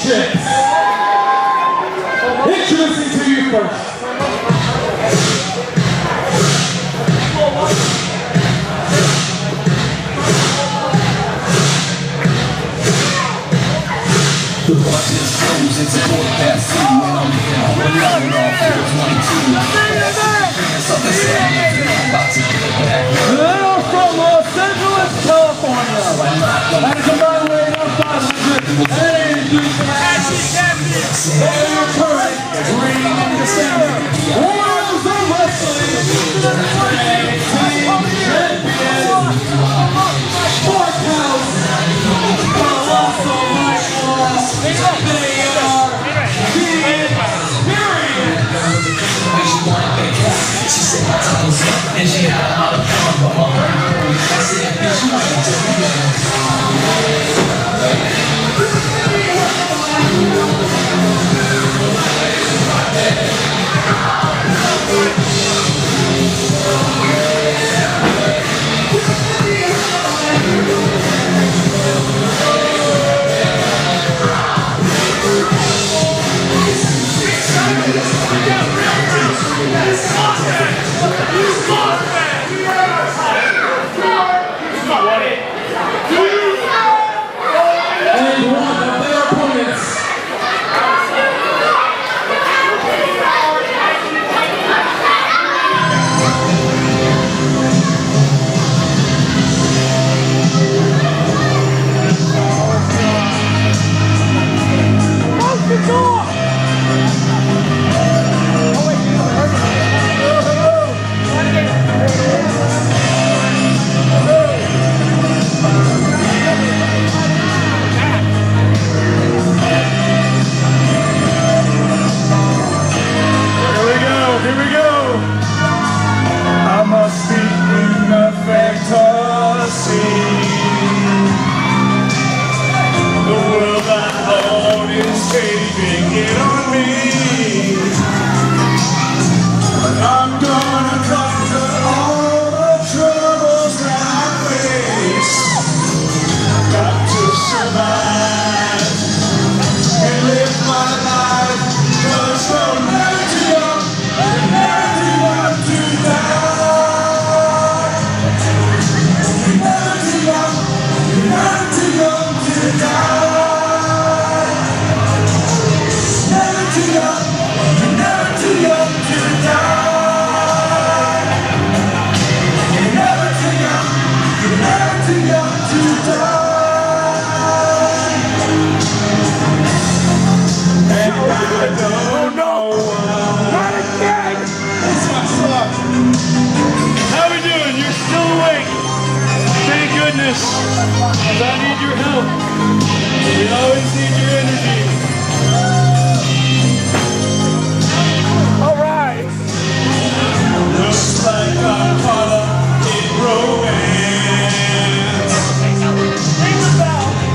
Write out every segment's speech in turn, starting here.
chicks. Introducing to you first. The bus just goes into quarter past 2 and I'm getting home alone off 422. Something saying I'm about to get back. Little from Los Angeles, California. That is a lightweight of 500. That is the current reigning and defending World of Wrestling Tag Team Champion, Marc Hauss. They are the experience. She said my time was up and she had a lot of fun, but my heart I said, bitch, you ain't just I need your help. We always need your energy. All right. Looks like I'm caught up in romance.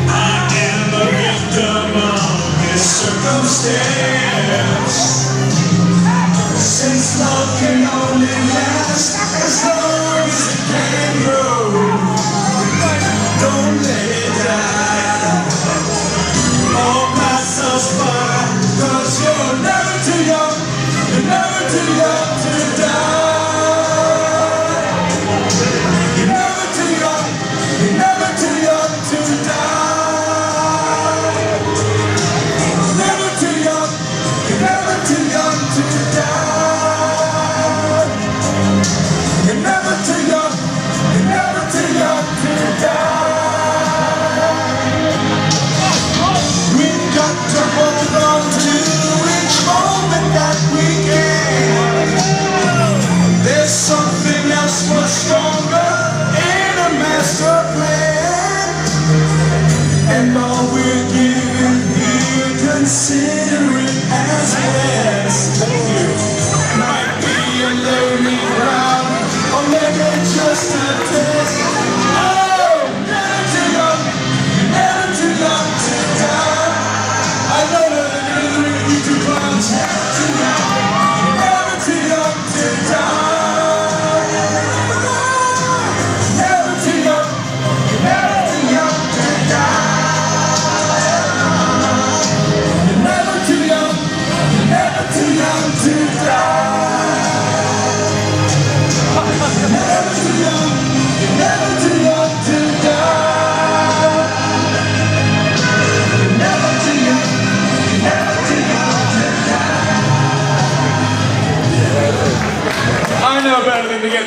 I am a victim of this circumstance. Since love can only last as long as it can grow. Don't let it die. All passes by, 'cause you're never too young. You're never too young to die. You're never too young. You're never too young to die. Never too young.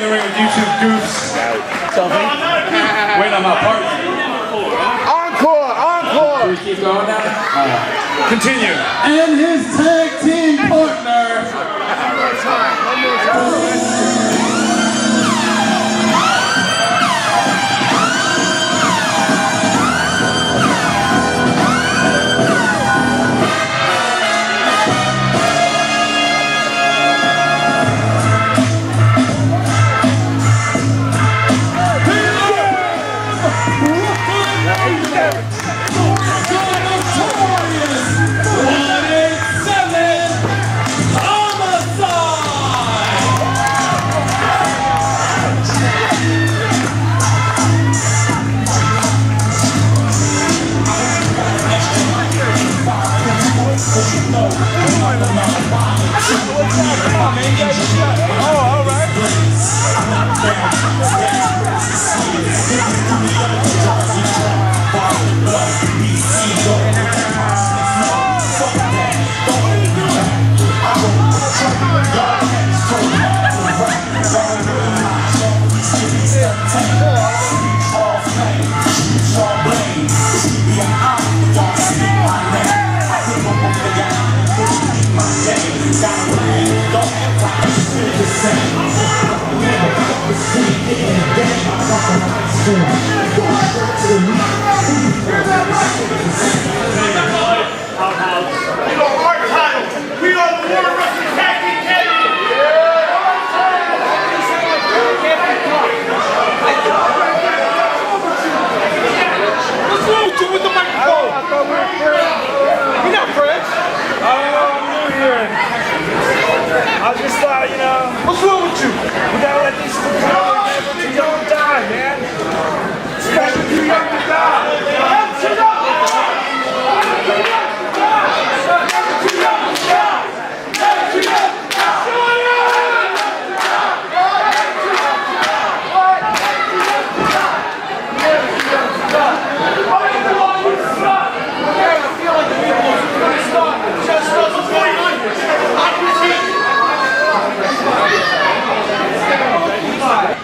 the ring with you two goofs. Wait on my partner. Encore! Encore! Can we keep going now? Continue. And his tag team partner. I just thought, you know, what's wrong with you? We gotta let these people go. Never too young to die, man. Never too young to die. Never too young to die. Never too young to die. Never too young to die. Never too young to die.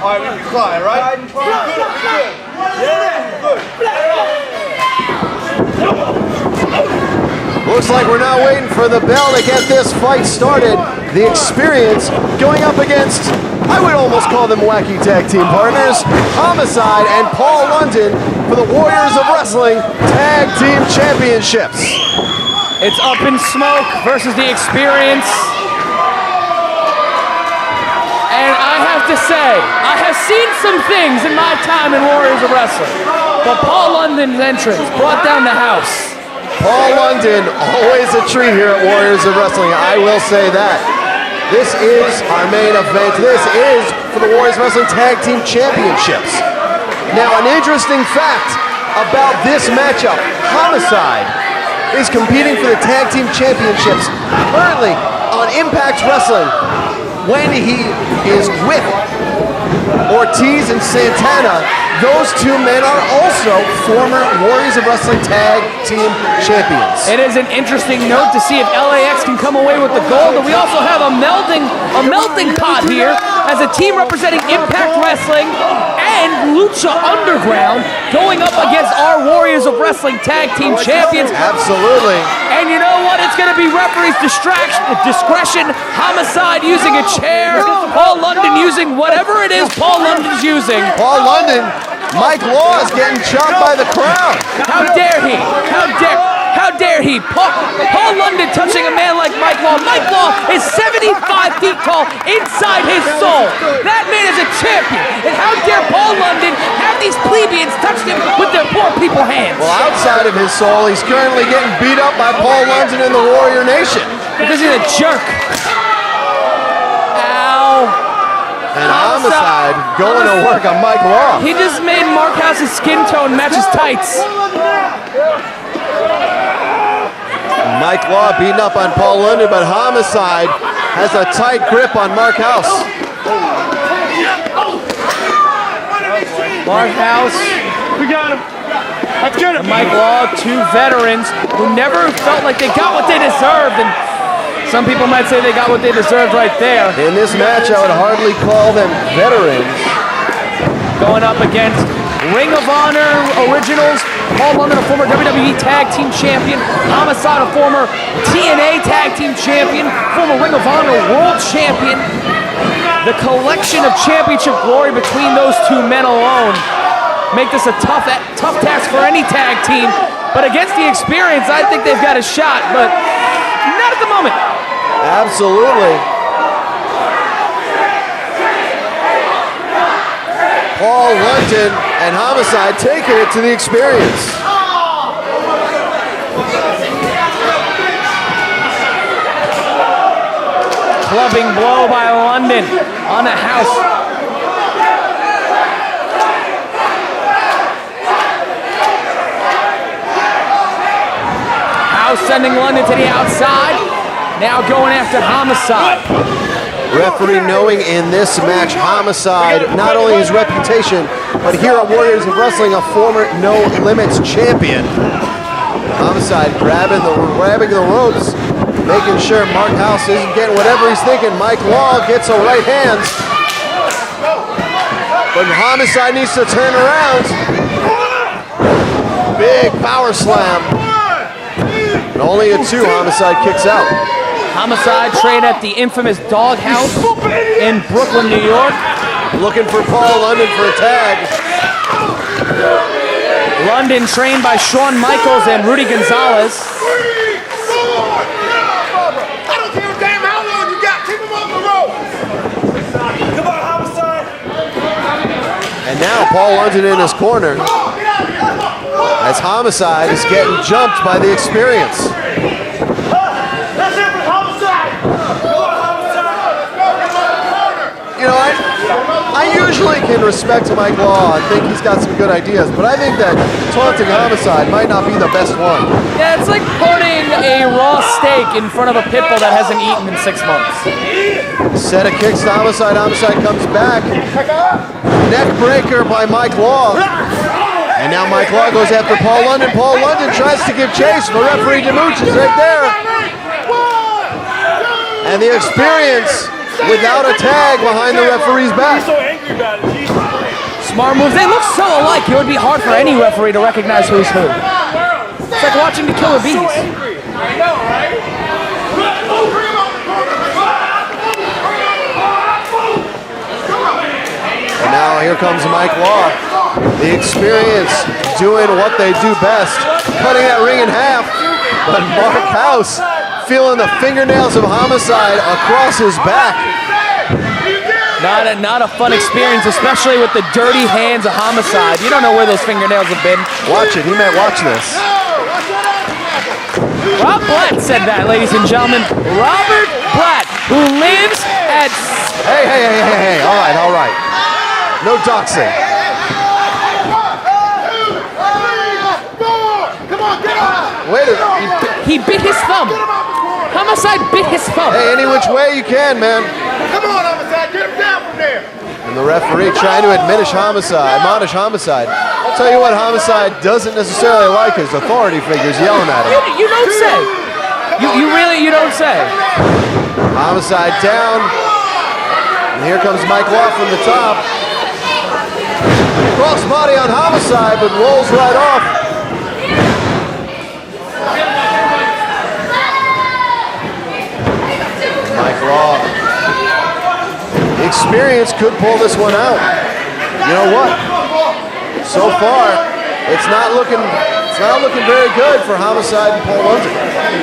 All right, we can fly, right? Good. Yeah, good. Looks like we're now waiting for the bell to get this fight started. The Experience going up against, I would almost call them wacky tag team partners, Homicide and Paul London for the Warriors of Wrestling Tag Team Championships. It's Up in Smoke versus the Experience. And I have to say, I have seen some things in my time in Warriors of Wrestling, but Paul London's entrance brought down the house. Paul London, always a treat here at Warriors of Wrestling, I will say that. This is our main event. This is for the Warriors of Wrestling Tag Team Championships. Now, an interesting fact about this matchup, Homicide is competing for the Tag Team Championships currently on Impact Wrestling when he is with Ortiz and Santana. Those two men are also former Warriors of Wrestling Tag Team Champions. It is an interesting note to see if LAX can come away with the gold. And we also have a melting pot here as a team representing Impact Wrestling and Lucha Underground going up against our Warriors of Wrestling Tag Team Champions. Absolutely. And you know what? It's going to be referee's discretion. Homicide using a chair. Paul London using whatever it is Paul London's using. Paul London, Mike Law is getting chopped by the crowd. How dare he? How dare he? Paul London touching a man like Mike Law. Mike Law is 75 feet tall inside his soul. That man is a champion. And how dare Paul London have these plebeians touch him with their poor people hands? Well, outside of his soul, he's currently getting beat up by Paul London in the Warrior Nation. Because he's a jerk. Ow. And Homicide going to work on Mike Law. He just made Marc House's skin tone match his tights. Mike Law beating up on Paul London, but Homicide has a tight grip on Marc House. Marc House. We got him. Let's get him. And Mike Law, two veterans who never felt like they got what they deserved. And Some people might say they got what they deserved right there. In this match, I would hardly call them veterans. Going up against Ring of Honor originals, Paul London, a former WWE Tag Team Champion, Homicide, a former TNA Tag Team Champion, former Ring of Honor World Champion. The collection of championship glory between those two men alone make this a tough task for any tag team. But against the experience, I think they've got a shot, but not at the moment. Absolutely. Paul London and Homicide taking it to the experience. Clubbing blow by London on the Hauss. Hauss sending London to the outside. Now going after Homicide. Referee knowing in this match, Homicide, not only his reputation, but here at Warriors of Wrestling, a former No Limits champion. Homicide grabbing the ropes, making sure Marc Hauss isn't getting whatever he's thinking. Mike Law gets a right hand. But Homicide needs to turn around. Big power slam. And only a 2, Homicide kicks out. Homicide trained at the infamous Doghouse in Brooklyn, New York. Looking for Paul London for a tag. London trained by Shawn Michaels and Rudy Gonzalez. I don't give a damn how long you got. Keep him off the rope. Come on, Homicide. And now Paul London in his corner as Homicide is getting jumped by the experience. That's it for Homicide. Come on, Homicide. You know, I usually can respect Mike Law and think he's got some good ideas, but I think that taunting Homicide might not be the best one. Yeah, it's like putting a raw steak in front of a pit bull that hasn't eaten in 6 months. Set of kicks to Homicide. Homicide comes back. Neck breaker by Mike Law. And now Mike Law goes after Paul London. Paul London tries to give chase, but referee DeMuch is right there. And the experience without a tag behind the referee's back. He's so angry about it. Jesus. Smart moves. They look so alike, it would be hard for any referee to recognize who's who. It's like watching the Killer Bees. I know, right? And now here comes Mike Law. The experience doing what they do best, cutting that ring in half. But Marc Hauss feeling the fingernails of Homicide across his back. Not a fun experience, especially with the dirty hands of Homicide. You don't know where those fingernails have been. Watch it, he might watch this. Rob Blatt said that, ladies and gentlemen. Robert Blatt, who lives at... Hey, all right. No doxing. Wait a minute. He bit his thumb. Homicide bit his thumb. Hey, any which way you can, man. Come on, Homicide. Get him down from there. And the referee trying to admonish Homicide. I'll tell you what Homicide doesn't necessarily like his authority figures yelling at him. You don't say. You don't say. Homicide down. And here comes Mike Law from the top. Cross body on Homicide, but rolls right off. Mike Law. Experience could pull this one out. You know what? So far, it's not looking very good for Homicide and Paul London.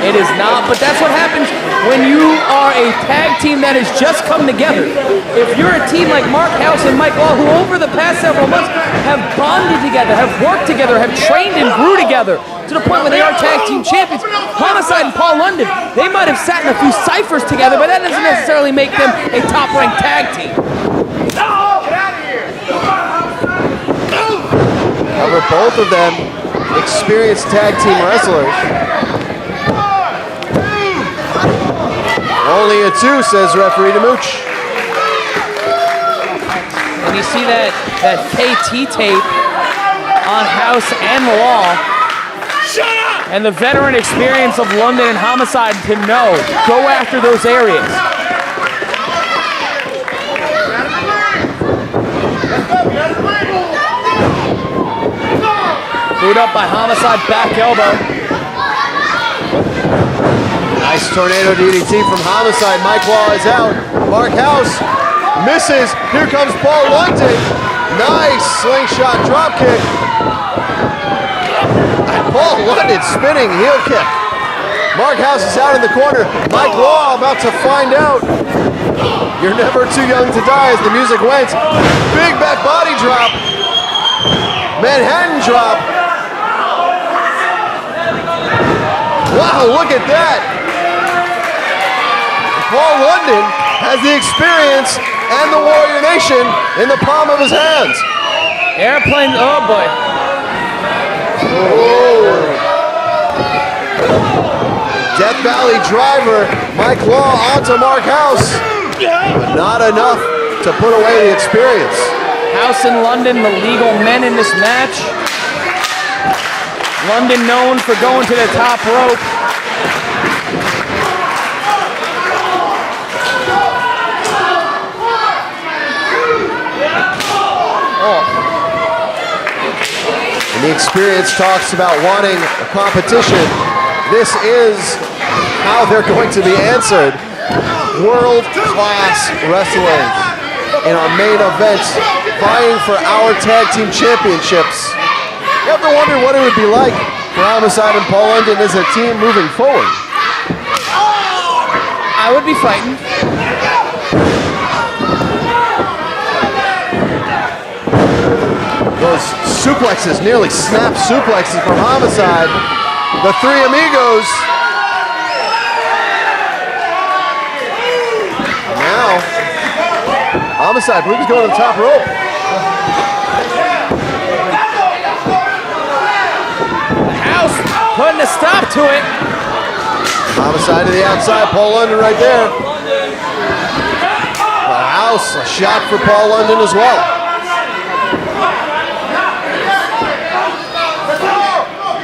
It is not, but that's what happens when you are a tag team that has just come together. If you're a team like Marc Hauss and Mike Law, who over the past several months have bonded together, have worked together, have trained and grew together to the point where they are tag team champions, Homicide and Paul London, they might have sat in a few ciphers together, but that doesn't necessarily make them a top-ranked tag team. However, both of them experienced tag team wrestlers. Only a 2, says referee DeMuch. And you see that KT tape on Hauss and Law. Shut up! And the veteran experience of London and Homicide to know, go after those areas. Boot up by Homicide, back elbow. Nice tornado DDT from Homicide. Mike Law is out. Mark Hauss misses. Here comes Paul London. Nice slingshot dropkick. Paul London spinning heel kick. Mark Hauss is out in the corner. Mike Law about to find out. You're never too young to die as the music went. Big back body drop. Manhattan drop. Wow, look at that. Paul London has the experience and the Warrior Nation in the palm of his hands. Airplane, oh boy. Death Valley driver, Mike Law onto Mark Hauss, but not enough to put away the experience. Hauss and London, the legal men in this match. London known for going to the top rope. And the experience talks about wanting a competition. This is how they're going to be answered. World-class wrestling in our main event, vying for our tag team championships. You ever wondered what it would be like for Homicide and Paul London as a team moving forward? I would be frightened. Those suplexes, nearly snap suplexes from Homicide. The three amigos. Now, Homicide, I believe he's going to the top rope. Hauss putting a stop to it. Homicide to the outside, Paul London right there. Hauss, a shot for Paul London as well.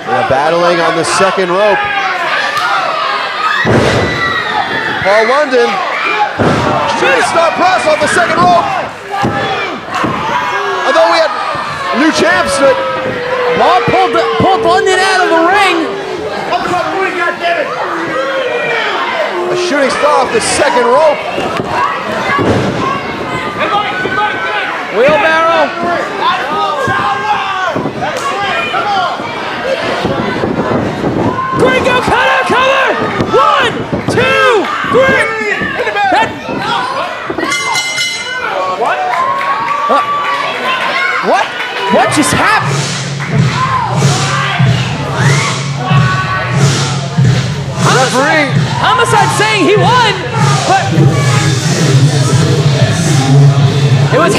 They're battling on the second rope. Paul London, shooting star press on the second rope. I thought we had new champs, but Law pulled London out of the ring. a shooting star off the second rope. Wheelbarrow. Gringo cutter cover! 1, 2, 3! What just happened? Referee. Homicide saying he won, but it was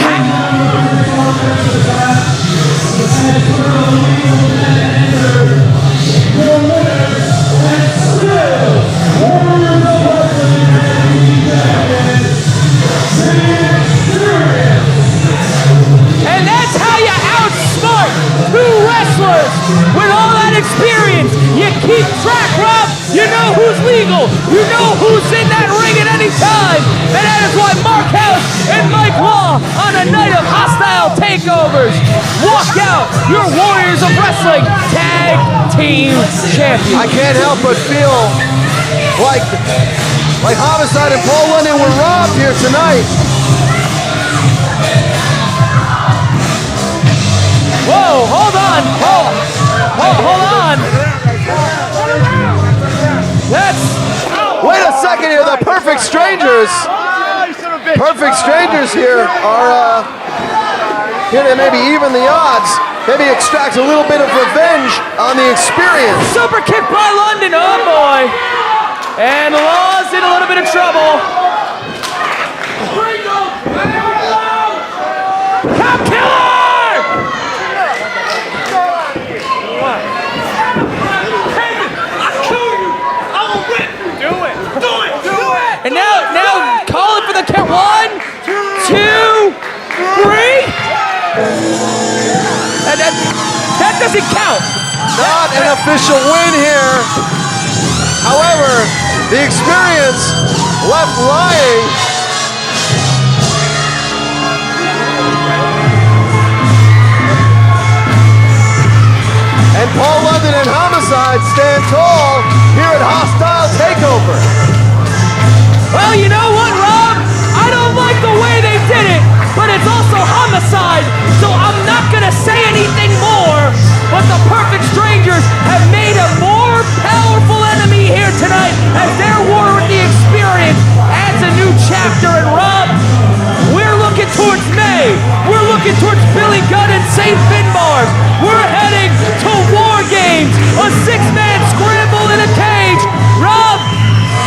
and that's how you outsmart two wrestlers with all that experience. You keep track, Rob. You know who's legal. You know who's in that ring at any time. And that is why Mark Hauss and Mike Law on a night of hostile takeovers walk out your Warriors of Wrestling Tag Team Champions. I can't help but feel like Homicide and Paul London were robbed here tonight. Whoa, hold on. Hold on. Wait a second here, the Perfect Strangers. Perfect Strangers here are here to maybe even the odds. Maybe extract a little bit of revenge on the experience. Super kick by London, oh boy. And Law's in a little bit of trouble. Cop killer! And now call it for the count. 1, 2, 3. That doesn't count. Not an official win here. However, the experience left lying. And Paul London and Homicide stand tall here at Hostile Takeover. Well, you know what, Rob? I don't like the way they did it, but it's also Homicide, so I'm not gonna say anything more. But the Perfect Strangers have made a more powerful enemy here tonight as their war with the experience adds a new chapter. And Rob, we're looking towards May. We're looking towards Billy Gunn and St. Finbar's. We're heading to War Games, a six-man scramble in a cage. Rob,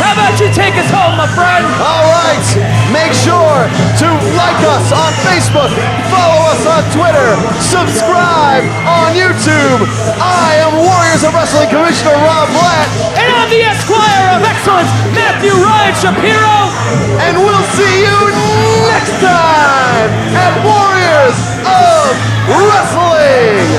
how about you take us home, my friend? All right, make sure to like us on Facebook, follow us on Twitter, subscribe on YouTube. I am Warriors of Wrestling Commissioner Rob Blatt. And I'm the Esquire of Excellence, Matthew Ryan Shapiro. And we'll see you next time at Warriors of Wrestling.